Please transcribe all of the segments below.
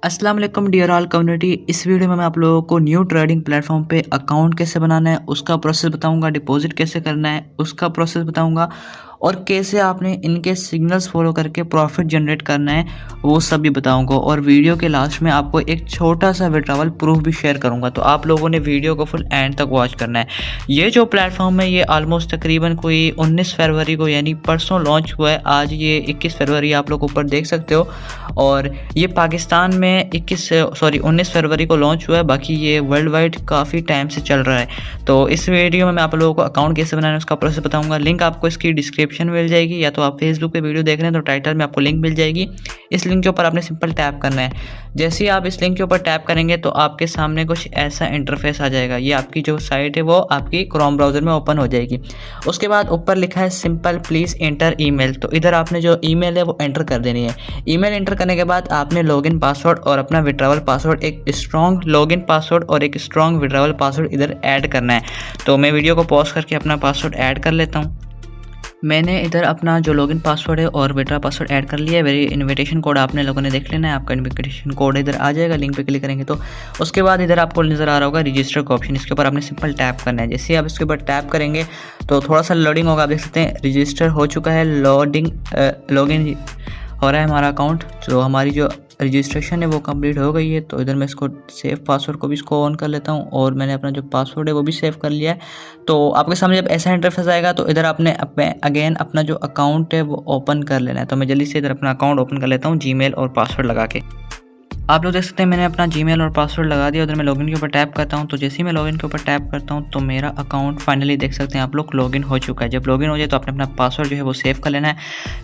अस्सलाम वालेकुम dear all community. इस वीडियो में मैं आप लोगों को न्यू ट्रेडिंग प्लेटफॉर्म पे अकाउंट कैसे बनाना है उसका प्रोसेस बताऊंगा, डिपॉजिट कैसे करना है उसका प्रोसेस बताऊंगा और कैसे आपने इनके सिग्नल्स फॉलो करके प्रॉफिट जनरेट करना है वो सब भी बताऊंगा। और वीडियो के लास्ट में आपको एक छोटा सा विड्रॉवल प्रूफ भी शेयर करूंगा, तो आप लोगों ने वीडियो को फुल एंड तक वॉच करना है। ये जो प्लेटफॉर्म है ये ऑलमोस्ट तकरीबन कोई 19 फरवरी को यानी परसों लॉन्च हुआ है। आज ये 21 फरवरी आप लोग ऊपर देख सकते हो और ये पाकिस्तान में 19 फरवरी को लॉन्च हुआ है। बाकी ये वर्ल्ड वाइड काफ़ी टाइम से चल रहा है। तो इस वीडियो में मैं आप लोगों को अकाउंट कैसे बनाना है उसका प्रोसेस बताऊंगा। लिंक आपको इसकी डिस्क्रिप्शन मिल जाएगी, या तो आप फेसबुक पे वीडियो देख रहे हैं तो टाइटल में आपको लिंक मिल जाएगी। इस लिंक के ऊपर आपने सिंपल टैप करना है। जैसे ही आप इस लिंक के ऊपर टैप करेंगे तो आपके सामने कुछ ऐसा इंटरफेस आ जाएगा। ये आपकी जो साइट है वो आपकी क्रोम ब्राउज़र में ओपन हो जाएगी। उसके बाद ऊपर लिखा है सिंपल प्लीज़ एंटर ईमेल, तो इधर आपने जो ईमेल है वो एंटर कर देनी है। ईमेल एंटर करने के बाद आपने लॉगिन पासवर्ड और अपना विड्रॉवल पासवर्ड, एक स्ट्रॉन्ग लॉगिन पासवर्ड और एक स्ट्रॉन्ग विड्रॉवल पासवर्ड इधर ऐड करना है। तो मैं वीडियो को पॉज करके अपना पासवर्ड ऐड कर लेता हूँ। मैंने इधर अपना जो लॉगिन पासवर्ड है और विड्रॉ पासवर्ड ऐड कर लिया है। मेरी इनविटेशन कोड आपने लोगों ने देख लेना है, आपका इनविटेशन कोड इधर आ जाएगा। लिंक पे क्लिक करेंगे तो उसके बाद इधर आपको नज़र आ रहा होगा रजिस्टर का ऑप्शन, इसके ऊपर आपने सिंपल टैप करना है। जैसे आप इसके ऊपर टैप करेंगे तो थोड़ा सा लोडिंग होगा। आप देख सकते हैं रजिस्टर हो चुका है, लॉगिन हो रहा है हमारा अकाउंट। तो हमारी जो रजिस्ट्रेशन है वो कंप्लीट हो गई है। तो इधर मैं इसको सेव पासवर्ड को भी इसको ऑन कर लेता हूँ और मैंने अपना जो पासवर्ड है वो भी सेव कर लिया है। तो आपके सामने जब ऐसा इंटरफेस आएगा तो इधर आपने अगेन अपना जो अकाउंट है वो ओपन कर लेना है। तो मैं जल्दी से इधर अपना अकाउंट ओपन कर लेता हूँ जीमेल और पासवर्ड लगा के। आप लोग देख सकते हैं मैंने अपना जीमेल और पासवर्ड लगा दिया। उधर मैं लॉगिन के ऊपर टैप करता हूँ। तो जैसे ही मैं लॉगिन के ऊपर टैप करता हूँ तो मेरा अकाउंट फाइनली देख सकते हैं आप लोग लॉगिन हो चुका है। जब लॉगिन हो जाए तो आपने अपना पासवर्ड जो है वो सेव कर लेना है।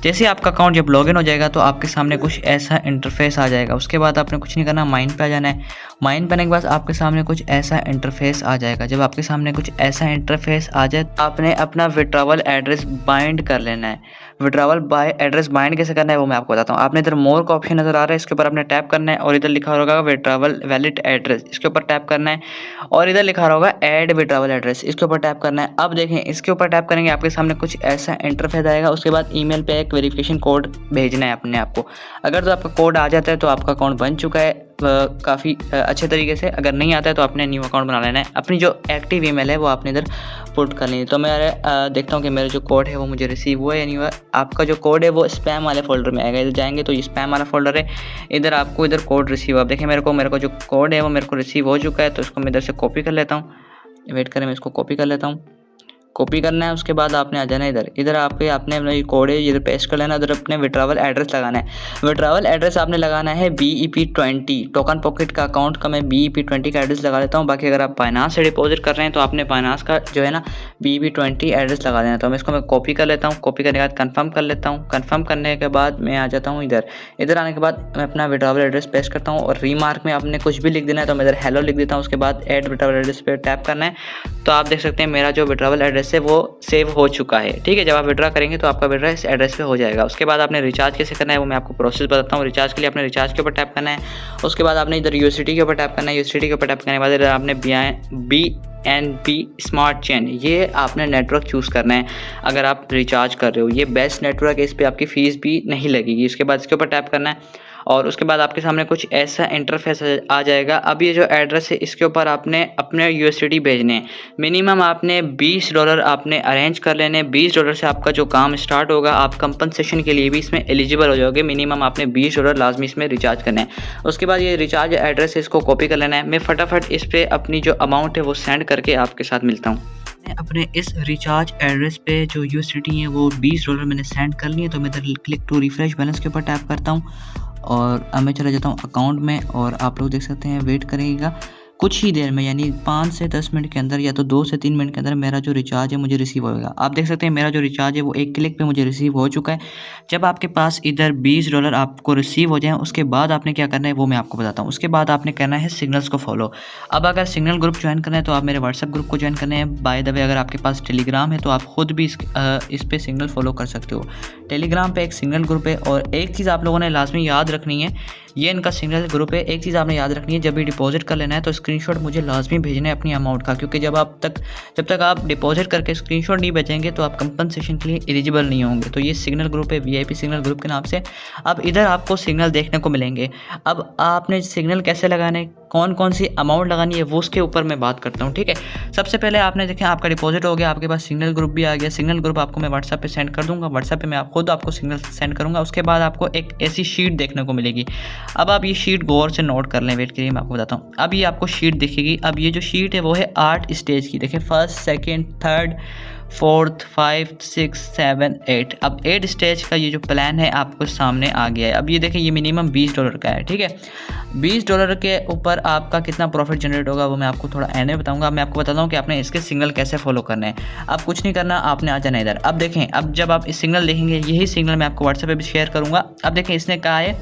जैसे ही आपका अकाउंट जब लॉगिन हो जाएगा तो आपके सामने कुछ ऐसा इंटरफेस आ जाएगा। उसके बाद आपने कुछ नहीं करना, माइन पे आ जाना है। माइन पे आने के बाद आपके सामने कुछ ऐसा इंटरफेस आ जाएगा। जब आपके सामने कुछ ऐसा इंटरफेस आ जाए तो आपने अपना विड्रॉवल एड्रेस बाइंड कर लेना है। विड्रॉवल एड्रेस बाइंड कैसे करना है वो मैं आपको बताता हूँ। आपने इधर मोर का ऑप्शन नज़र आ रहा है, इसके ऊपर आपने टैप करना है और इधर लिखा होगा विड्रॉवल वैलिड एड्रेस, इसके ऊपर टैप करना है। और इधर लिखा होगा ऐड विड्रॉवल एड्रेस, इसके ऊपर टैप करना है। अब देखें इसके ऊपर टैप करेंगे आपके सामने कुछ ऐसा इंटरफेस आएगा। उसके बाद ईमेल पे एक वेरिफिकेशन कोड भेजना है अपने आप को। अगर तो आपका कोड आ जाता है तो आपका अकाउंट बन चुका है काफ़ी अच्छे तरीके से। अगर नहीं आता है तो आपने न्यू अकाउंट बना लेना है। अपनी जो एक्टिव ईमेल है वो आपने इधर पुट करनी है। तो मैं देखता हूँ कि मेरा जो कोड है वो मुझे रिसीव हुआ है या नहीं हुआ। आपका जो कोड है वो स्पैम वाले फोल्डर में आएगा। इधर जाएंगे तो ये स्पैम वाला फोल्डर है, इधर आपको इधर कोड रिसीव। आप देखें मेरे को जो कोड है वो मेरे को रिसीव हो चुका है। तो इसको मैं इधर से कॉपी कर लेता हूँ। वेट करें, मैं इसको कॉपी कर लेता हूँ। कॉपी करना है, उसके बाद आपने आ जाना है इधर आपने अपना ये कोड है इधर पेस्ट कर लेना। इधर अपने विड्रॉवल एड्रेस लगाना है। विड्रॉवल एड्रेस आपने लगाना है BEP20 टोकन पॉकेट का अकाउंट का मैं BEP20 का एड्रेस लगा लेता हूँ। बाकी अगर आप फाइनेंस से डिपॉजिट कर रहे हैं तो आपने फाइनेंस का जो है ना BEP20 एड्रेस लगा देना। तो मैं इसको कॉपी कर लेता हूँ। कॉपी करने के बाद कन्फर्म कर लेता हूँ। कन्फर्म करने के बाद मैं आ जाता हूँ इधर आने के बाद मैं अपना विड्रॉवल एड्रेस पेस्ट करता हूँ और रीमार्क में आपने कुछ भी लिख देना है। तो मैं इधर हेलो लिख देता हूँ। उसके बाद ऐड विड्रॉवल एड्रेस पे टैप करना है। तो आप देख सकते हैं मेरा जो विड्रॉवल एड्रेस है वो सेव हो चुका है। ठीक है, जब आप विड्रॉ करेंगे तो आपका विड्रॉ इस एड्रेस पे हो जाएगा। उसके बाद आपने रिचार्ज कैसे करना है वो मैं आपको प्रोसेस बताता हूँ। रिचार्ज के लिए आपने रिचार्ज के ऊपर टैप करना है। उसके बाद आपने इधर USDT के ऊपर टैप करना है। USDT के ऊपर टैप करने के बाद इधर आपने BNB स्मार्ट चेन ये आपने नेटवर्क चूज़ करना है। अगर आप रिचार्ज कर रहे हो ये बेस्ट नेटवर्क है, इस पर आपकी फ़ीस भी नहीं लगेगी। उसके बाद इसके ऊपर टैप करना है और उसके बाद आपके सामने कुछ ऐसा इंटरफेस आ जाएगा। अब ये जो एड्रेस है इसके ऊपर आपने अपने USDT भेजने हैं। मिनिमम आपने $20 आपने अरेंज कर लेने। $20 से आपका जो काम स्टार्ट होगा। आप कंपनसेशन के लिए भी इसमें एलिजिबल हो जाओगे। मिनिमम आपने $20 लाजमी इसमें रिचार्ज करना है। उसके बाद ये रिचार्ज एड्रेस है इसको कॉपी कर लेना है। मैं फटाफट इस पर अपनी जो अमाउंट है वो सेंड करके आपके साथ मिलता हूँ। अपने इस रिचार्ज एड्रेस पे जो USDT है वो $20 मैंने सेंड कर लिए। तो मैं इधर क्लिक टू रिफ्रेश बैलेंस के ऊपर टैप करता हूँ और अब मैं चला जाता हूँ अकाउंट में। और आप लोग देख सकते हैं वेट करेगा कुछ ही देर में, यानी 5 से 10 मिनट के अंदर या तो 2 से 3 मिनट के अंदर मेरा जो रिचार्ज है मुझे रिसीव होगा। आप देख सकते हैं मेरा जो रिचार्ज है वो एक क्लिक पे मुझे रिसीव हो चुका है। जब आपके पास इधर $20 आपको रिसीव हो जाए उसके बाद आपने क्या करना है वो मैं आपको बताता हूँ। उसके बाद आपने करना है सिग्नल्स को फॉलो। अब अगर सिग्नल ग्रुप ज्वाइन करना है तो आप मेरे व्हाट्सएप ग्रुप को ज्वाइन करना है। बाय द वे अगर आपके पास टेलीग्राम है तो आप खुद भी इस पर सिग्नल फॉलो कर सकते हो। टेलीग्राम पे एक सिग्नल ग्रुप है। और एक चीज़ आप लोगों ने लाजमी याद रखनी है, ये इनका सिग्नल ग्रुप है। एक चीज़ आपने याद रखनी है, जब भी डिपॉजिट कर लेना है तो स्क्रीनशॉट मुझे लाजमी भेजना है अपनी अमाउंट का, क्योंकि जब तक आप डिपॉजिट करके स्क्रीनशॉट नहीं भेजेंगे तो आप कंपनसेशन के लिए एलिजिबल नहीं होंगे। तो ये सिग्नल ग्रुप है, VIP सिग्नल ग्रुप के नाम से। अब इधर आपको सिग्नल देखने को मिलेंगे। अब आपने सिग्नल कैसे लगाने, कौन कौन सी अमाउंट लगानी है, वो उसके ऊपर मैं बात करता हूँ, ठीक है। सबसे पहले आपने देखें आपका डिपॉजिट हो गया, आपके पास सिग्नल ग्रुप भी आ गया। सिग्नल ग्रुप आपको मैं व्हाट्सएप पे सेंड कर दूंगा, व्हाट्सएप पे मैं खुद आपको सिग्नल सेंड करूंगा। उसके बाद आपको एक ऐसी शीट देखने को मिलेगी। अब आप ये शीट गौर से नोट कर लें, वेट करिए मैं आपको बताता हूँ। अब ये आपको शीट दिखेगी। अब ये जो शीट है वो है 8 स्टेज की। देखिए 1st, 2nd, 3rd, 4th, 5th, 6th, 7th, 8। अब 8 स्टेज का ये जो प्लान है आपको सामने आ गया है। अब ये देखिए ये मिनिमम $20 का है, ठीक है। $20 के ऊपर आपका कितना प्रॉफिट जनरेट होगा वो मैं आपको थोड़ा एंड में बताऊंगा। मैं आपको बताता हूँ कि आपने इसके सिग्नल कैसे फॉलो करने हैं। अब कुछ नहीं करना, आपने आ जाना इधर। अब देखें, अब जब आप इस सिग्नल देखेंगे, यही सिग्नल मैं आपको व्हाट्सएप पे भी शेयर करूँगा। अब देखें इसने कहा है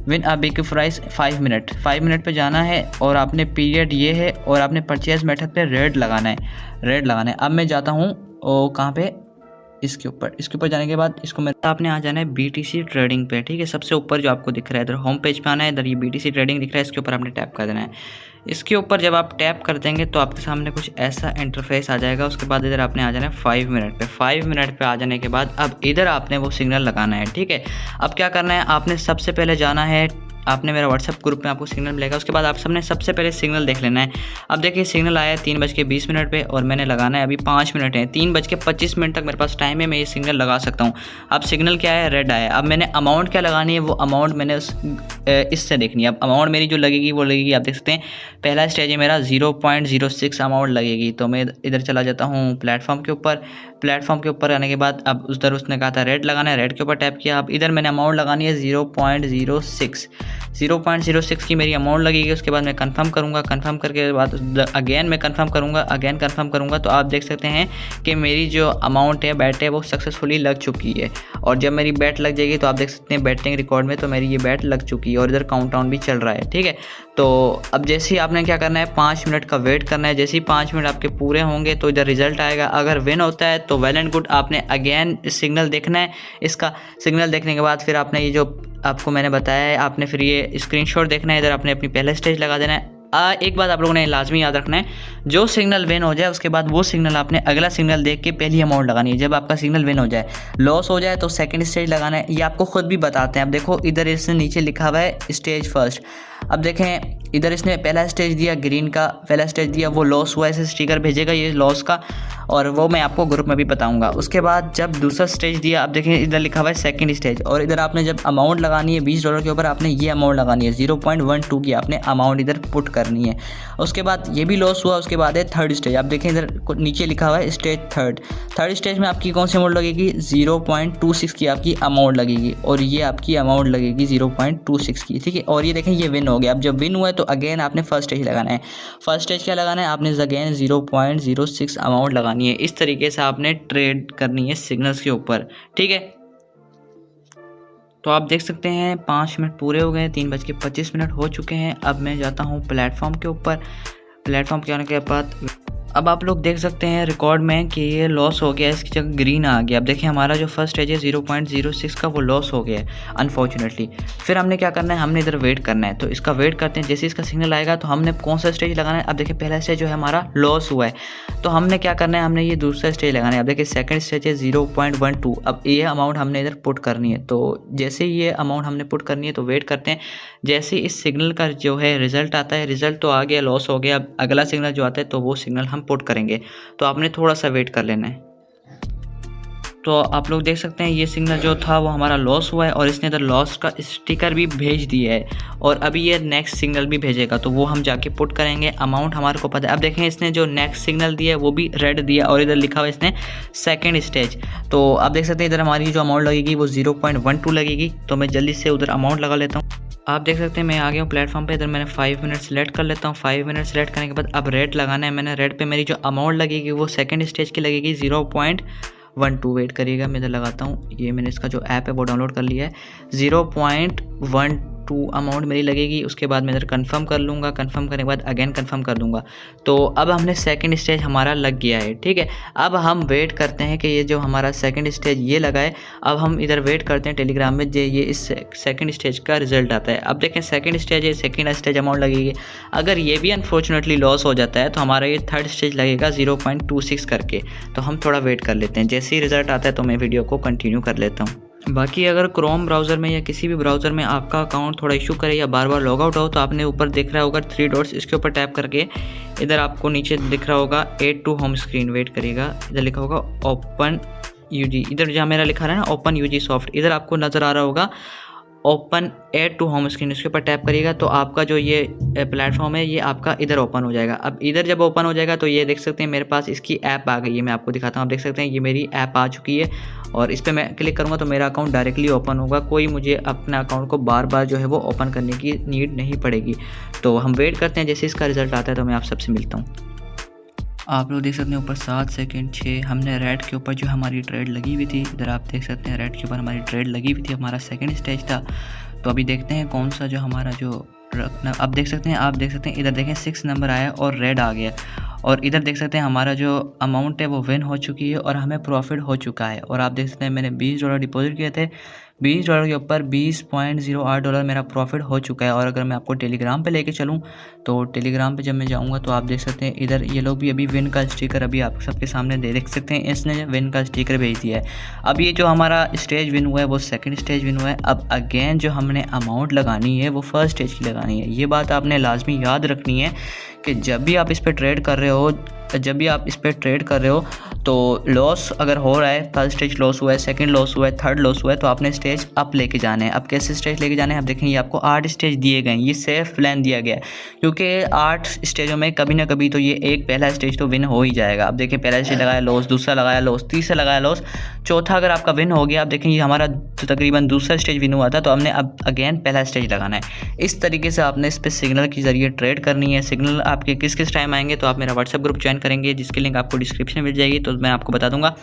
win a big price 5 minute. 5 minute पे जाना है और आपने पीरियड ये है और आपने परचेज मेथड पे रेड लगाना है। अब मैं जाता हूँ कहाँ पे, इसके ऊपर जाने के बाद इसको मैं आपने आ जाना है BTC ट्रेडिंग पे, ठीक है। सबसे ऊपर जो आपको दिख रहा है इधर होम पेज पे आना है, इधर ये BTC ट्रेडिंग दिख रहा है, इसके ऊपर आपने टैप कर देना है। इसके ऊपर जब आप टैप कर देंगे तो आपके सामने कुछ ऐसा इंटरफेस आ जाएगा। उसके बाद इधर आपने आ जाना है 5 मिनट पे। 5 मिनट पे आ जाने के बाद अब इधर आपने वो सिग्नल लगाना है, ठीक है। अब क्या करना है, आपने सबसे पहले जाना है, आपने मेरा व्हाट्सएप ग्रुप में आपको सिग्नल मिलेगा। उसके बाद आप सबने सबसे पहले सिग्नल देख लेना है। अब देखिए सिग्नल आया 3:20 पे और मैंने लगाना है, अभी 5 मिनट है, 3:25 तक मेरे पास टाइम है, मैं ये सिग्नल लगा सकता हूँ। अब सिग्नल क्या है, रेड आया। अब मैंने अमाउंट क्या लगानी है, वो अमाउंट मैंने इससे देखनी है। अब अमाउंट मेरी जो लगेगी वो लगेगी, आप देख सकते हैं पहला स्टेज है मेरा 0.06 अमाउंट लगेगी। तो मैं इधर चला जाता हूँ प्लेटफॉर्म के ऊपर। प्लेटफॉर्म के ऊपर आने के बाद अब उधर उसने कहा था रेड लगाना है, रेड के ऊपर टैप किया। अब इधर मैंने अमाउंट लगानी है 0.06 की मेरी अमाउंट लगेगी। उसके बाद मैं कंफर्म करूँगा, कंफर्म करके बाद अगेन मैं कंफर्म करूँगा, तो आप देख सकते हैं कि मेरी जो अमाउंट है, बैट है, वो सक्सेसफुली लग चुकी है। और जब मेरी बैट लग जाएगी तो आप देख सकते हैं बैटिंग रिकॉर्ड में तो मेरी ये बैट लग चुकी है और इधर काउंटडाउन भी चल रहा है, ठीक है। तो अब जैसे ही आपने क्या करना है, 5 मिनट का वेट करना है। जैसे ही 5 मिनट आपके पूरे होंगे तो इधर रिजल्ट आएगा। अगर विन होता है तो वेल एंड गुड, आपने अगेन सिग्नल देखना है। इसका सिग्नल देखने के बाद फिर आपने ये जो आपको मैंने बताया है, आपने फिर ये स्क्रीनशॉट देखना है। इधर आपने अपनी पहला स्टेज लगा देना है। एक बात आप लोगों ने लाजमी याद रखना है, जो सिग्नल विन हो जाए उसके बाद वो सिग्नल आपने अगला सिग्नल देख के पहली अमाउंट लगानी है। जब आपका सिग्नल विन हो जाए, लॉस हो जाए तो सेकंड स्टेज लगाना है। ये आपको खुद भी बताते हैं। अब देखो इधर इसने नीचे लिखा हुआ है स्टेज फर्स्ट। अब देखें इधर इसने पहला स्टेज दिया, ग्रीन का पहला स्टेज दिया, वो लॉस हुआ, ऐसे स्टिकर भेजेगा ये लॉस का, और वो मैं आपको ग्रुप में भी बताऊंगा। उसके बाद जब दूसरा स्टेज दिया, अब देखें इधर लिखा हुआ है सेकंड स्टेज, और इधर आपने जब अमाउंट लगानी है $20 के ऊपर, आपने ये अमाउंट लगानी है 0.12 की आपने अमाउंट इधर पुट करनी है। उसके बाद ये भी लॉस हुआ। उसके बाद है थर्ड स्टेज। आप देखें इधर नीचे लिखा हुआ है स्टेज थर्ड स्टेज में आपकी कौन सी अमाउंट लगेगी, 0.26 की आपकी अमाउंट लगेगी, और ये आपकी अमाउंट लगेगी 0.26 की, ठीक है। और ये देखें ये विन हो गया। अब जब विन हुआ है तो अगेन आपने फर्स्ट स्टेज लगाना है। फर्स्ट स्टेज क्या लगाना है, आपने अगेन 0.06 अमाउंट लगानी है। इस तरीके से आपने ट्रेड करनी है सिग्नल्स के ऊपर, ठीक है। तो आप देख सकते हैं 5 मिनट पूरे हो गए, 3:25 हो चुके हैं। अब मैं जाता हूँ प्लेटफॉर्म के ऊपर। प्लेटफॉर्म के आने के बाद अब आप लोग देख सकते हैं रिकॉर्ड में कि ये लॉस हो गया, इसकी जगह ग्रीन आ गया। अब देखिए हमारा जो फर्स्ट स्टेज है 0.06 का, वो लॉस हो गया है अनफॉर्चुनेटली। फिर हमने क्या करना है, हमने इधर वेट करना है। तो इसका वेट करते हैं, जैसे इसका सिग्नल आएगा तो हमने कौन सा स्टेज लगाना है। अब देखिए पहला स्टेज जो है हमारा लॉस हुआ है, तो हमने क्या करना है, हमने ये दूसरा स्टेज लगाना है। अब देखिए सेकंड स्टेज है 0.12। अब ये अमाउंट हमने इधर पुट करनी है। तो जैसे ये अमाउंट हमने पुट करनी है तो वेट करते हैं। जैसे इस सिग्नल का जो है रिजल्ट आता है, रिजल्ट तो आ गया, लॉस हो गया। अब अगला सिग्नल जो आता है तो वो सिग्नल हम पुट करेंगे। तो आपने थोड़ा सा वेट कर लेना है। तो आप लोग देख सकते हैं ये सिग्नल जो था वो हमारा लॉस हुआ है, और इसने इधर लॉस का स्टिकर भी भेज दिया है, और अभी ये नेक्स्ट सिग्नल भी भेजेगा, तो वो हम जाके पुट करेंगे। अमाउंट हमारे को पता है। अब देखें इसने जो नेक्स्ट सिग्नल दिया है वो भी रेड दिया, और इधर लिखा हुआ है इसने सेकंड स्टेज। तो आप देख सकते हैं इधर हमारी जो अमाउंट लगेगी वो 0.12 लगेगी। तो मैं जल्दी से उधर अमाउंट लगा लेता हूँ। आप देख सकते हैं मैं आ गया हूँ प्लेटफॉर्म पे। इधर मैंने 5 मिनट सेलेक्ट कर लेता हूँ। 5 मिनट सेलेक्ट करने के बाद अब रेड लगाना है मैंने। रेड पे मेरी जो अमाउंट लगेगी वो सेकंड स्टेज की लगेगी 0.12। वेट करिएगा, मैं इधर लगाता हूँ। ये मैंने इसका जो ऐप है वो डाउनलोड कर लिया है। 0.12 टू अमाउंट मेरी लगेगी। उसके बाद मैं इधर कंफर्म कर लूँगा, कंफर्म करने के बाद अगेन कंफर्म कर दूँगा। तो अब हमने सेकंड स्टेज हमारा लग गया है, ठीक है। अब हम वेट करते हैं कि ये जो हमारा सेकंड स्टेज ये लगा है, अब हम इधर वेट करते हैं टेलीग्राम में ये इस सेकंड स्टेज का रिजल्ट आता है। अब देखें सेकंड स्टेज है, सेकंड स्टेज अमाउंट लगेगी। अगर ये भी अनफॉर्चुनेटली लॉस हो जाता है तो हमारा ये थर्ड स्टेज लगेगा 0.26 करके। तो हम थोड़ा वेट कर लेते हैं, जैसे ही रिजल्ट आता है तो मैं वीडियो को कंटिन्यू कर लेता हूँ। बाकी अगर क्रोम ब्राउज़र में या किसी भी ब्राउज़र में आपका अकाउंट थोड़ा इशू करे या बार बार लॉग आउट हो, तो आपने ऊपर दिख रहा होगा 3 डॉट्स, इसके ऊपर टैप करके इधर आपको नीचे दिख रहा होगा add to home screen. Wait करिएगा, इधर लिखा होगा ओपन यूजी, इधर जहाँ मेरा लिखा रहा है ना ओपन यूजी सॉफ्ट, इधर आपको नज़र आ रहा होगा open add to home screen. इसके ऊपर टैप करिएगा तो आपका जो ये प्लेटफॉर्म है ये आपका इधर ओपन हो जाएगा। अब इधर जब ओपन हो जाएगा तो ये देख सकते हैं मेरे पास इसकी ऐप आ गई है। मैं आपको दिखाता हूँ, आप देख सकते हैं ये मेरी ऐप आ चुकी है और इस पर मैं क्लिक करूँगा तो मेरा अकाउंट डायरेक्टली ओपन होगा। कोई मुझे अपना अकाउंट को बार बार जो है वो ओपन करने की नीड नहीं पड़ेगी। तो हम वेट करते हैं, जैसे इसका रिजल्ट आता है तो मैं आप सबसे मिलता हूँ। आप लोग देख सकते हैं ऊपर 7 सेकंड 6 हमने रेड के ऊपर जो हमारी ट्रेड लगी हुई थी, इधर आप देख सकते हैं रेड के ऊपर हमारी ट्रेड लगी हुई थी, हमारा सेकंड स्टेज था। तो अभी देखते हैं कौन सा जो हमारा जो रखना, आप देख सकते हैं इधर देखें 6 नंबर आया और रेड आ गया। और इधर देख सकते हैं हमारा जो अमाउंट है वो विन हो चुकी है और हमें प्रॉफिट हो चुका है। और आप देख सकते हैं मैंने $20 डिपॉजिट किए थे, $20 के ऊपर $20.08 मेरा प्रॉफिट हो चुका है। और अगर मैं आपको टेलीग्राम पे लेके चलूँ तो टेलीग्राम पे जब मैं जाऊँगा तो आप देख सकते हैं इधर ये लोग भी अभी विन का स्टिकर अभी आप सबके सामने देख सकते हैं, इसने विन का स्टिकर भेज दिया है। अब ये जो हमारा स्टेज विन हुआ है वो सेकंड स्टेज विन हुआ है। अब अगेन जो हमने अमाउंट लगानी है वो फर्स्ट स्टेज की लगानी है। ये बात आपने लाजमी याद रखनी है कि जब भी आप इस पर ट्रेड कर रहे हो तो लॉस अगर हो रहा है, फर्स्ट स्टेज लॉस हुआ है, सेकंड लॉस हुआ है, थर्ड लॉस हुआ है, तो आपने स्टेज अप लेके जाना है। अब कैसे स्टेज लेके जाना है, आप देखें ये आपको 8 स्टेज दिए गए हैं, ये सेफ प्लान दिया गया है क्योंकि 8 स्टेजों में कभी ना कभी तो ये एक पहला स्टेज तो विन हो ही जाएगा। अब देखें पहला स्टेज लगाया लॉस, दूसरा लगाया लॉस, तीसरा लगाया लॉस, चौथा अगर आपका विन हो गया। आप देखें ये हमारा तो तकरीबन दूसरा स्टेज विन हुआ था, तो हमने अब अगेन पहला स्टेज लगाना है। इस तरीके से आपने इस पर सिग्नल के ज़रिए ट्रेड करनी है। सिग्नल आपके किस किस टाइम आएंगे तो आप मेरा व्हाट्सएप ग्रुप ज्वाइन करेंगे, जिसकी लिंक आपको डिस्क्रिप्शन में मिल जाएगी, तो मैं आपको बता दूंगा।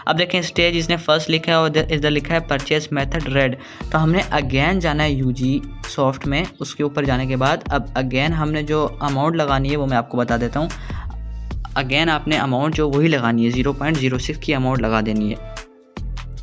अब देखें स्टेज इसने फर्स्ट लिखा है और इधर लिखा है परचेज मेथड रेड। तो हमने अगेन जाना है यूजी सॉफ्ट में, उसके ऊपर जाने के बाद अब अगेन हमने जो अमाउंट लगानी है वो मैं आपको बता देता हूँ। अगेन आपने अमाउंट जो वही लगानी है, 0.06 की अमाउंट लगा देनी है।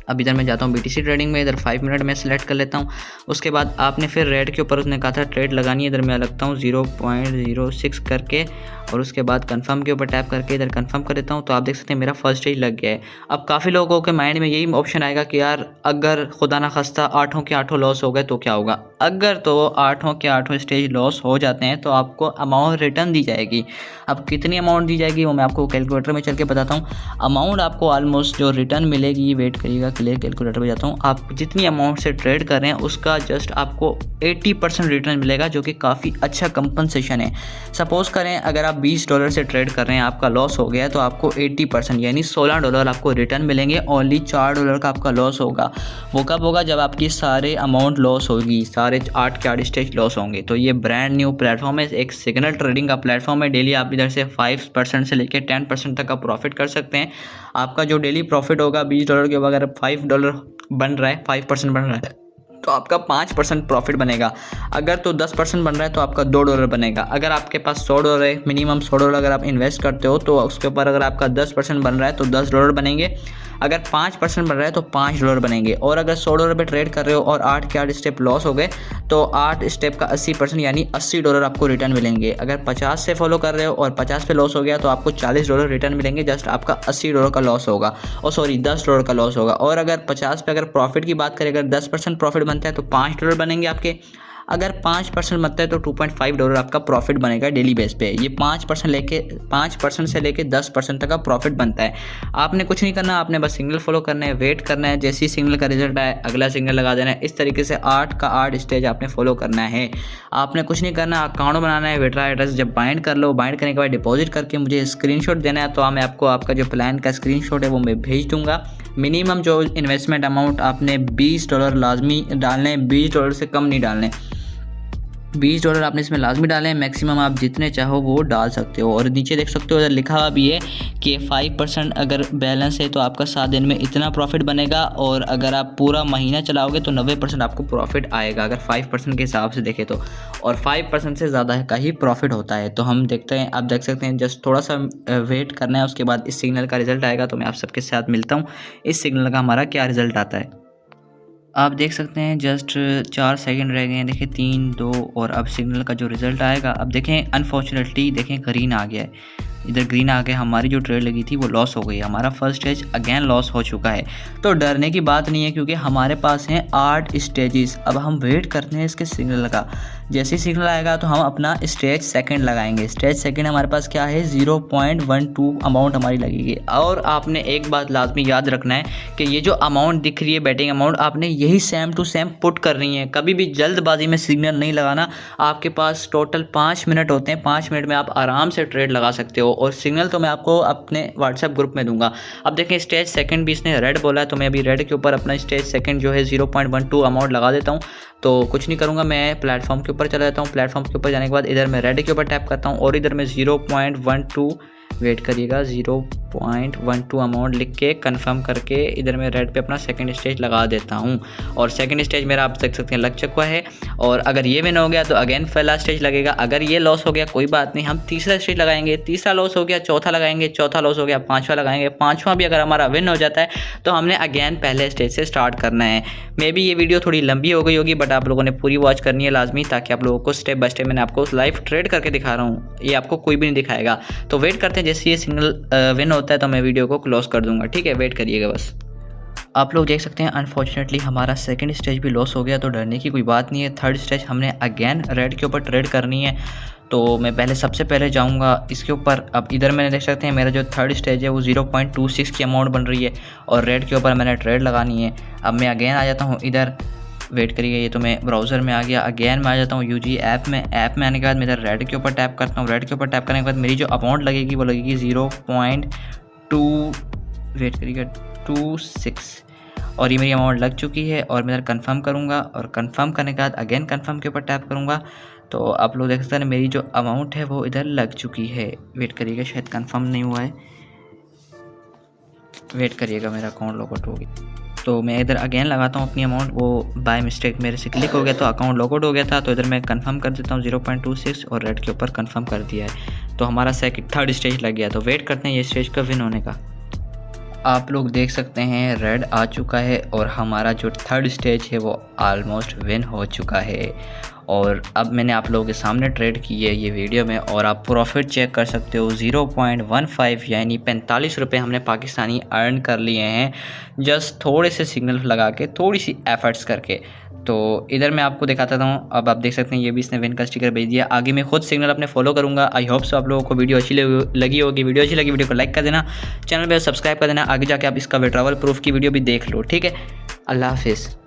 अब इधर मैं जाता हूँ BTC ट्रेडिंग में, इधर 5 मिनट में सेलेक्ट कर लेता हूँ। उसके बाद आपने फिर रेड के ऊपर उसने कहा था ट्रेड लगानी है, इधर मैं लगता हूँ 0.06 करके और उसके बाद कंफर्म के ऊपर टैप करके इधर कंफर्म कर देता हूँ। तो आप देख सकते हैं मेरा फर्स्ट स्टेज लग गया है। अब काफ़ी लोगों के माइंड में यही ऑप्शन आएगा कि यार अगर खुदा ना खास्ता 8 के 8 लॉस हो गए तो क्या होगा। अगर तो 8 के 8 स्टेज लॉस हो जाते हैं तो आपको अमाउंट रिटर्न दी जाएगी। अब कितनी अमाउंट दी जाएगी वो मैं आपको कैलकुलेटर में चल के बताता हूँ। अमाउंट आपको ऑलमोस्ट जो रिटर्न मिलेगी, वेट करिएगा क्लियर कैलकुलेटर पे जाता हूँ, आप जितनी अमाउंट से ट्रेड कर रहे हैं उसका जस्ट आपको 80% रिटर्न मिलेगा, जो कि काफ़ी अच्छा कंपनसेशन है। सपोज़ करें अगर आप $20 से ट्रेड कर रहे हैं, आपका लॉस हो गया है, तो आपको 80% यानी $16 आपको रिटर्न मिलेंगे। ओनली $4 का आपका लॉस होगा। वो कब होगा, जब आपकी सारे अमाउंट लॉस होगी, सारे 8 के 8 स्टेज लॉस होंगे। तो ये ब्रांड न्यू प्लेटफॉर्म है, एक सिग्नल ट्रेडिंग का प्लेटफॉर्म है। डेली आप इधर से 5% से लेकर 10% तक का प्रॉफिट कर सकते हैं। आपका जो डेली प्रॉफिट होगा $20 के ऊपर अगर $5 बन रहा है, 5% बन रहा है तो आपका 5% प्रॉफिट बनेगा। अगर तो 10% बन रहा है तो आपका $2 बनेगा। अगर आपके पास $100 है, मिनिमम $100 अगर आप इन्वेस्ट करते हो तो उसके ऊपर अगर आपका 10% बन रहा है तो $10 बनेंगे। अगर 5% बन रहा है तो $5 बनेंगे। और अगर $100 पे ट्रेड कर रहे हो और 8 के 8 स्टेप लॉस हो गए तो 8 स्टेप का 80% यानी $80 आपको रिटर्न मिलेंगे। अगर 50 से फॉलो कर रहे हो और 50 पे लॉस हो गया तो आपको $40 रिटर्न मिलेंगे। जस्ट आपका $80 का लॉस होगा, और सॉरी $10 का लॉस होगा। और अगर 50 पे अगर प्रॉफिट की बात करें, अगर 10% प्रॉफिट बनता है तो $5 बनेंगे आपके। अगर 5% बनता है तो $2.5 आपका प्रॉफिट बनेगा डेली बेस पे। ये 5% से लेके 10% तक का प्रॉफिट बनता है। आपने कुछ नहीं करना, आपने बस सिग्नल फॉलो करना है, वेट करना है। जैसे ही सिग्नल का रिजल्ट आए अगला सिग्नल लगा देना है। इस तरीके से 8 का 8 स्टेज आपने फॉलो करना है। आपने कुछ नहीं करना, अकाउंट बनाना है, विड्रॉ एड्रेस जब बाइंड कर लो, बाइंड करने के बाद डिपॉजिट करके मुझे स्क्रीनशॉट देना है। तो मैं आपको आपका जो प्लान का स्क्रीनशॉट है वो मैं भेज दूँगा। मिनिमम जो इन्वेस्टमेंट अमाउंट आपने $20 लाजमी डालने, $20 से कम नहीं डालने। $20 आपने इसमें लाजमी डालें। मैक्सिमम आप जितने चाहो वो डाल सकते हो। और नीचे देख सकते हो इधर लिखा हुआ भी है कि 5% अगर बैलेंस है तो आपका 7 दिन में इतना प्रॉफिट बनेगा, और अगर आप पूरा महीना चलाओगे तो 90% आपको प्रॉफिट आएगा, अगर 5% के हिसाब से देखें तो। और 5% से ज़्यादा का ही प्रॉफिट होता है। तो हम देखते हैं, आप देख सकते हैं, जस्ट थोड़ा सा वेट करना है, उसके बाद इस सिग्नल का रिज़ल्ट आएगा। तो मैं आप सबके साथ मिलता हूँ इस सिग्नल का हमारा क्या रिज़ल्ट आता है। आप देख सकते हैं जस्ट 4 सेकंड रह गए हैं, देखिए 3, 2, और अब सिग्नल का जो रिज़ल्ट आएगा, अब देखें अनफॉर्चुनेटली देखें ग्रीन आ गया है। इधर ग्रीन आ गया, हमारी जो ट्रेड लगी थी वो लॉस हो गई, हमारा फर्स्ट स्टेज अगेन लॉस हो चुका है। तो डरने की बात नहीं है, क्योंकि हमारे पास हैं 8 स्टेजेस। अब हम वेट करते हैं इसके सिग्नल का। जैसे ही सिग्नल आएगा तो हम अपना स्टेज सेकंड लगाएंगे। स्टेज सेकंड हमारे पास क्या है, 0.12 अमाउंट हमारी लगेगी। और आपने एक बात लाजमी याद रखना है कि ये जो अमाउंट दिख रही है बैटिंग अमाउंट, आपने यही सेम टू सेम पुट करनी है। कभी भी जल्दबाजी में सिग्नल नहीं लगाना। आपके पास टोटल 5 मिनट होते हैं, 5 मिनट में आप आराम से ट्रेड लगा सकते हो। और सिग्नल तो मैं आपको अपने व्हाट्सएप ग्रुप में दूंगा। अब देखें स्टेज सेकंड भी इसने रेड बोला है, तो मैं अभी रेड के ऊपर अपना स्टेज सेकंड जो है 0.12 अमाउंट लगा देता हूँ। तो कुछ नहीं करूँगा, मैं प्लेटफॉर्म के ऊपर चला जाता हूँ। प्लेटफॉर्म के ऊपर जाने के बाद इधर मैं रेड के ऊपर टैप करता हूँ, और इधर मैं 0.12 वेट करिएगा, 0.12 अमाउंट लिख के कंफर्म करके इधर मैं रेड पे अपना सेकंड स्टेज लगा देता हूँ। और सेकंड स्टेज मेरा आप देख सकते हैं लग चुका है। और अगर ये विन हो गया तो अगेन पहला स्टेज लगेगा। अगर ये लॉस हो गया कोई बात नहीं, हम तीसरा स्टेज लगाएंगे। तीसरा लॉस हो गया, चौथा लगाएंगे। चौथा लॉस हो गया, पाँचवा लगाएंगे। पाँचवा भी अगर हमारा विन हो जाता है तो हमने अगेन पहले स्टेज से स्टार्ट करना है। मे बी ये वीडियो थोड़ी लंबी हो गई होगी, बट आप लोगों ने पूरी वॉच करनी है लाजमी, ताकि आप लोगों को स्टेप बाय स्टेप मैंने आपको लाइव ट्रेड करके दिखा रहा हूँ, ये आपको कोई भी नहीं दिखाएगा। तो वेट करते हैं, जैसे ये सिग्नल विन होता है तो मैं वीडियो को क्लोज कर दूंगा। ठीक है, वेट करिएगा बस। आप लोग देख सकते हैं अनफॉर्चुनेटली हमारा सेकंड स्टेज भी लॉस हो गया, तो डरने की कोई बात नहीं है। थर्ड स्टेज हमने अगेन रेड के ऊपर ट्रेड करनी है। तो मैं सबसे पहले जाऊंगा इसके ऊपर। अब इधर मैंने देख सकते हैं मेरा जो थर्ड स्टेज है वो 0.26 की अमाउंट बन रही है, और रेड के ऊपर मैंने ट्रेड लगानी है। अब मैं अगेन आ जाता हूँ इधर, वेट करिए, ये तो मैं ब्राउज़र में आ गया। अगेन मैं आ जाता हूँ यूजी ऐप में। ऐप में आने के बाद मैं इधर रेड के ऊपर टैप करता हूँ। रेड के ऊपर टैप करने के बाद मेरी जो अमाउंट लगेगी वो लगेगी 0.2, वेट करिएगा, 26, और ये मेरी अमाउंट लग चुकी है। और मैं इधर कंफर्म करूँगा, और कंफर्म करने के बाद अगेन कंफर्म के ऊपर टैप करूँगा। तो आप लोग देख सकते हैं मेरी जो अमाउंट है वो इधर लग चुकी है। वेट करिएगा, शायद कंफर्म नहीं हुआ है, वेट करिएगा, मेरा अकाउंट लॉगआउट हो गया। तो मैं इधर अगेन लगाता हूँ अपनी अमाउंट, वो बाय मिस्टेक मेरे से क्लिक हो गया तो अकाउंट लॉगआउट हो गया था। तो इधर मैं कंफर्म कर देता हूँ 0.26, और रेड के ऊपर कंफर्म कर दिया है। तो हमारा थर्ड स्टेज लग गया। तो वेट करते हैं ये स्टेज का विन होने का। आप लोग देख सकते हैं रेड आ चुका है, और हमारा जो थर्ड स्टेज है वो ऑलमोस्ट विन हो चुका है। और अब मैंने आप लोगों के सामने ट्रेड की है ये वीडियो में, और आप प्रॉफिट चेक कर सकते हो। 0.15 यानी 45 रुपये हमने पाकिस्तानी अर्न कर लिए हैं, जस्ट थोड़े से सिग्नल लगा के, थोड़ी सी एफर्ट्स करके। तो इधर मैं आपको दिखाता हूँ। अब आप देख सकते हैं ये भी इसने विन का स्टिकर भेज दिया। आगे मैं खुद सिग्नल अपने फॉलो करूँगा। आई होप सो आप लोगों को वीडियो अच्छी लगी होगी। वीडियो अच्छी लगी वीडियो को लाइक कर देना, चैनल पर सब्सक्राइब कर देना। आगे जाके आप इसका विड्रॉवल प्रूफ की वीडियो भी देख लो। ठीक है, अल्लाह हाफिज़।